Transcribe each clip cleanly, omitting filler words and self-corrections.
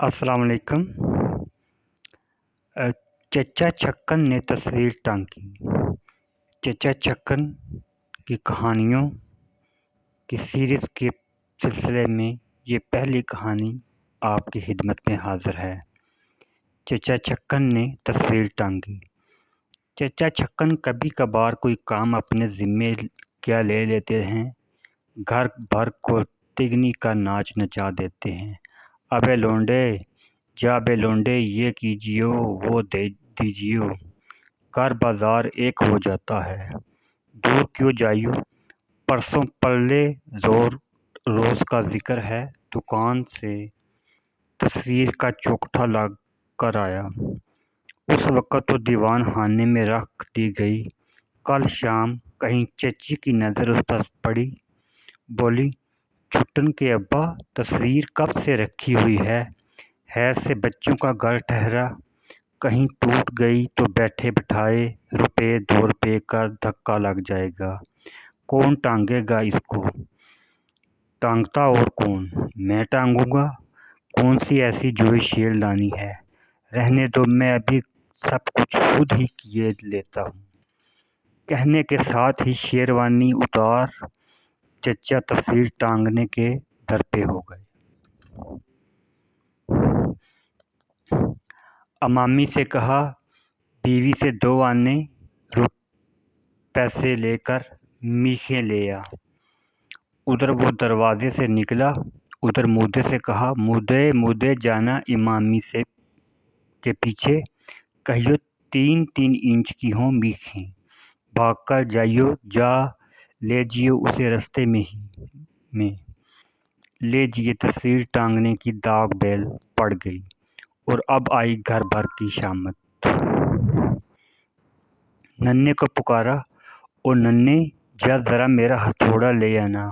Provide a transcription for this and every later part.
السلام علیکم۔ چچا چھکن نے تصویر ٹانکی۔ چچا چھکن کی کہانیوں کی سیریز کے سلسلے میں یہ پہلی کہانی آپ کی خدمت میں حاضر ہے۔ چچا چھکن نے تصویر ٹانکی۔ چچا چھکن کبھی کبھار کوئی کام اپنے ذمے کیا لے لیتے ہیں، گھر بھر کو تگنی کا ناچ نچا دیتے ہیں۔ ابے لونڈے، جا بے لونڈے، یہ کیجیو وہ دے دیجیو، کار بازار ایک ہو جاتا ہے، دور کیوں جائیو، پرسوں پلے روز کا ذکر ہے، دکان سے تصویر کا چوکھٹا لا کر آیا، اس وقت تو دیوان خانے میں رکھ دی گئی، کل شام کہیں چچی کی نظر اس پر پڑی، بولی، چھٹن کے ابا، تصویر کب سے رکھی ہوئی ہے، خیر سے بچوں کا گھر ٹھہرا، کہیں ٹوٹ گئی تو بیٹھے بٹھائے روپے 2 روپے کا دھکا لگ جائے گا، کون ٹانگے گا اس کو، ٹانگتا اور کون، میں ٹانگوں گا، کون سی ایسی جوئی شیر لانی ہے، رہنے دو، میں ابھی سب کچھ خود ہی کیے لیتا ہوں، کہنے کے ساتھ ہی شیروانی اتار چچا تصویر ٹانگنے کے در پہ ہو گئے۔ امامی سے کہا، بیوی سے 2 آنے پیسے لے کر میخیں لے آ۔ ادھر وہ دروازے سے نکلا، ادھر مودے سے کہا، مودے جانا امامی سے کے پیچھے، کہیو 3 انچ کی ہوں میخیں، بھاگ کر جائیو، جا لے جیو اسے رستے میں لے جیے۔ تصویر ٹانگنے کی داغ بیل پڑ گئی اور اب آئی گھر بھر کی شامت۔ ننھے کو پکارا، او ننھے، جا ذرا میرا ہتھوڑا لے آنا۔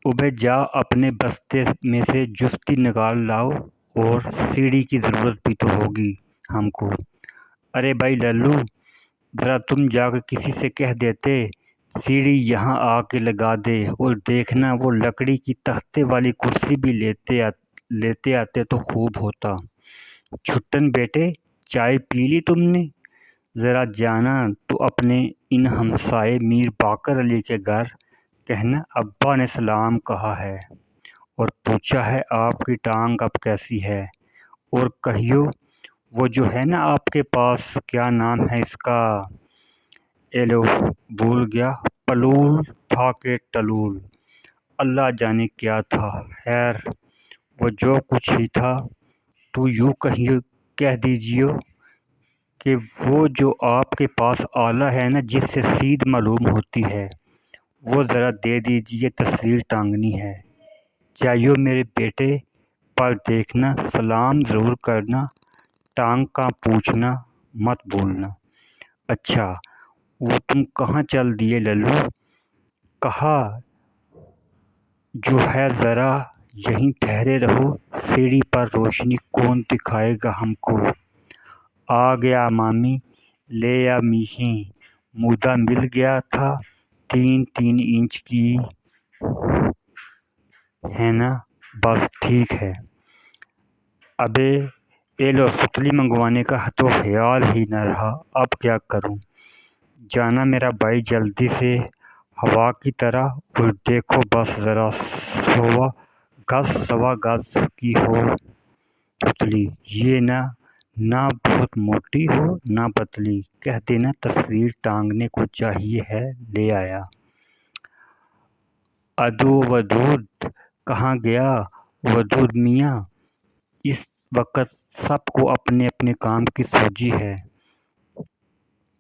ابے جا اپنے بستے میں سے جستی نکال لاؤ، اور سیڑھی کی ضرورت بھی تو ہوگی ہم کو۔ ارے بھائی للو، ذرا تم جا کے کسی سے کہہ دیتے سیڑھی یہاں آ کے لگا دے، اور دیکھنا وہ لکڑی کی تختے والی کرسی بھی لیتے آتے تو خوب ہوتا۔ چھٹن بیٹے، چائے پی لی تم نے؟ ذرا جانا تو اپنے ان ہمسائے میر باقر علی کے گھر، کہنا ابا نے سلام کہا ہے اور پوچھا ہے آپ کی ٹانگ اب کیسی ہے، اور کہیو وہ جو ہے نا آپ کے پاس، کیا نام ہے اس کا، ایلو بھول گیا، پلول تھا کہ ٹلول، اللہ جانے کیا تھا، خیر وہ جو کچھ ہی تھا، تو یوں کہہ دیجیو کہ وہ جو آپ کے پاس آلہ ہے نا جس سے سیدھ معلوم ہوتی ہے، وہ ذرا دے دیجیے، تصویر ٹانگنی ہے۔ جائیو میرے بیٹے، پر دیکھنا، سلام ضرور کرنا، ٹانگ کا پوچھنا مت بھولنا۔ اچھا، وہ تم کہاں چل دیے للو؟ کہا جو ہے ذرا یہیں ٹھہرے رہو، سیڑھی پر روشنی کون دکھائے گا ہم کو۔ آ گیا مامی، لے آ میخیں، مودہ مل گیا تھا، 3 انچ کی ہے نا، بس ٹھیک ہے۔ ابے ایلو ستلی منگوانے کا تو خیال ہی نہ رہا، اب کیا کروں؟ جانا میرا بھائی جلدی سے ہوا کی طرح، اور دیکھو بس ذرا 1.25 گز کی ہو ستلی، یہ نہ بہت موٹی ہو نہ پتلی، کہہ دینا تصویر ٹانگنے کو چاہیے ہے، لے آیا۔ ادو ودود کہاں گیا ودود میاں؟ اس وقت سب کو اپنے اپنے کام کی سوجی ہے،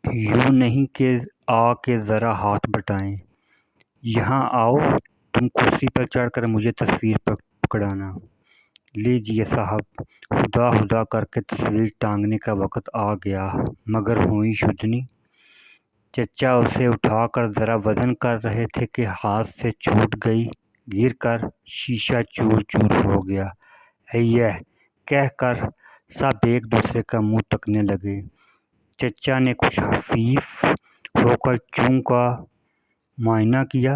یوں نہیں کہ آ کے ذرا ہاتھ بٹائیں، یہاں آؤ، تم کرسی پر چڑھ کر مجھے تصویر پکڑانا۔ لیجیے صاحب، خدا کر کے تصویر ٹانگنے کا وقت آ گیا، مگر ہوئی شدنی۔ چچا اسے اٹھا کر ذرا وزن کر رہے تھے کہ ہاتھ سے چھوٹ گئی، گر کر شیشہ چور چور ہو گیا۔ ایّے کہہ کر سب ایک دوسرے کا منہ تکنے لگے۔ چچا نے کچھ خفیف ہو کر چوں کا معائنہ کیا،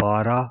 12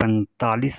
45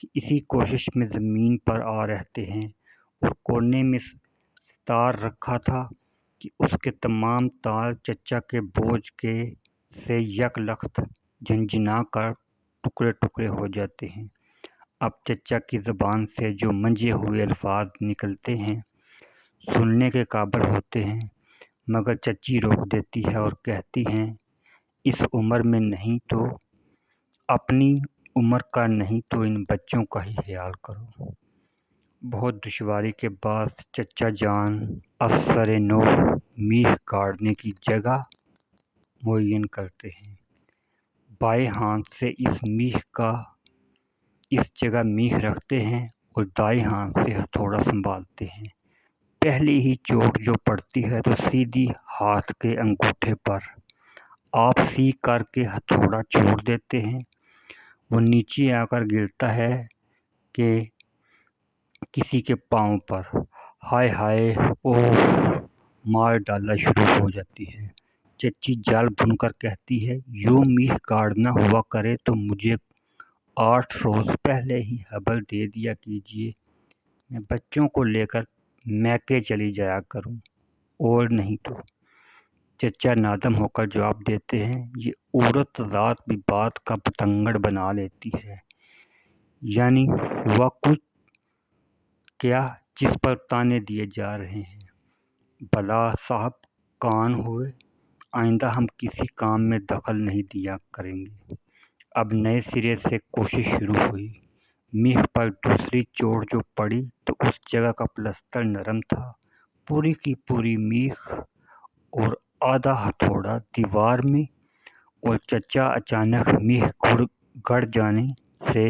کہ اسی کوشش میں زمین پر آ رہتے ہیں اور کونے میں ستار رکھا تھا کہ اس کے تمام تال چچا کے بوجھ کے سے یک لخت جھنجھنا کر ٹکڑے ٹکڑے ہو جاتے ہیں۔ اب چچا کی زبان سے جو منجھے ہوئے الفاظ نکلتے ہیں سننے کے قابل ہوتے ہیں، مگر چچی روک دیتی ہے اور کہتی ہیں، اس عمر میں نہیں تو اپنی عمر کا نہیں تو ان بچوں کا ہی خیال کرو۔ بہت دشواری کے بعد چچا جان از سر نو میخ گاڑنے کی جگہ معین کرتے ہیں۔ بائیں ہاتھ سے اس جگہ میخ رکھتے ہیں اور دائیں ہاتھ سے ہتھوڑا سنبھالتے ہیں۔ پہلی ہی چوٹ جو پڑتی ہے تو سیدھی ہاتھ کے انگوٹھے پر۔ آپ سیکھ کر کے ہتھوڑا چھوڑ دیتے ہیں، وہ نیچے آ کر گرتا ہے کہ کسی کے پاؤں پر۔ ہائے ہائے، اوہ، مار ڈالنا شروع ہو جاتی ہے۔ چچی جال بن کر کہتی ہے، یوں میخ گاڑنا ہوا کرے تو مجھے 8 روز پہلے ہی حبل دے دیا کیجیے، میں بچوں کو لے کر میکے چلی جایا کروں، اور نہیں تو۔ چچا نادم ہو کر جواب دیتے ہیں، یہ عورت ذات بھی بات کا بتنگڑ بنا لیتی ہے، یعنی ہوا کچھ کیا جس پر طعنے دیے جا رہے ہیں۔ بلا صاحب کان ہوئے، آئندہ ہم کسی کام میں دخل نہیں دیا کریں گے۔ اب نئے سرے سے کوشش شروع ہوئی۔ میخ پر دوسری چوٹ جو پڑی تو اس جگہ کا پلستر نرم تھا، پوری کی پوری میخ اور آدھا ہتھوڑا دیوار میں، اور چچا اچانک میخ گڑ جانے سے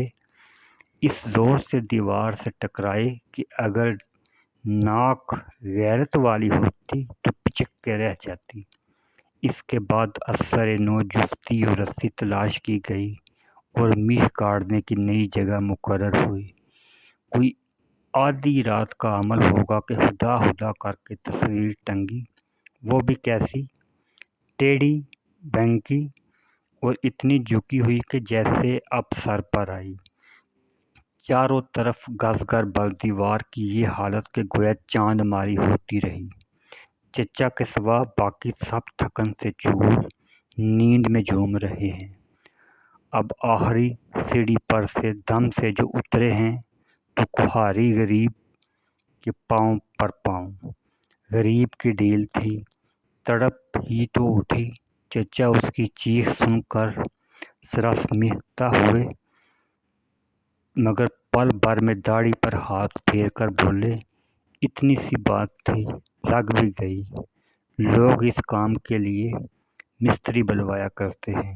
اس زور سے دیوار سے ٹکرائے کہ اگر ناک غیرت والی ہوتی تو پچک کے رہ جاتی۔ اس کے بعد از سر نو جفتی اور رسی تلاش کی گئی اور میخ گاڑنے کی نئی جگہ مقرر ہوئی۔ کوئی آدھی رات کا عمل ہوگا کہ ہدا ہدا کر کے تصویر ٹنگی، وہ بھی کیسی، ٹیڑھی بینکی اور اتنی جھکی ہوئی کہ جیسے اب سر پر آئی۔ چاروں طرف گز گر بر دیوار کی یہ حالت کہ گویا چاند ماری ہوتی رہی۔ چچا کے سوا باقی سب تھکن سے چور، نیند میں جھوم رہے ہیں۔ اب آخری سیڑھی پر سے دم سے جو اترے ہیں تو کہاری غریب کے پاؤں پر پاؤں۔ غریب کی ڈیل تھی، تڑپ ہی تو اٹھی۔ چچا اس کی چیخ سن کر ذرا سمجھتا ہوئے، مگر پل بھر میں داڑھی پر ہاتھ پھیر کر بولے، اتنی سی بات تھی، لگ بھی گئی۔ لوگ اس کام کے لیے مستری بلوایا کرتے ہیں۔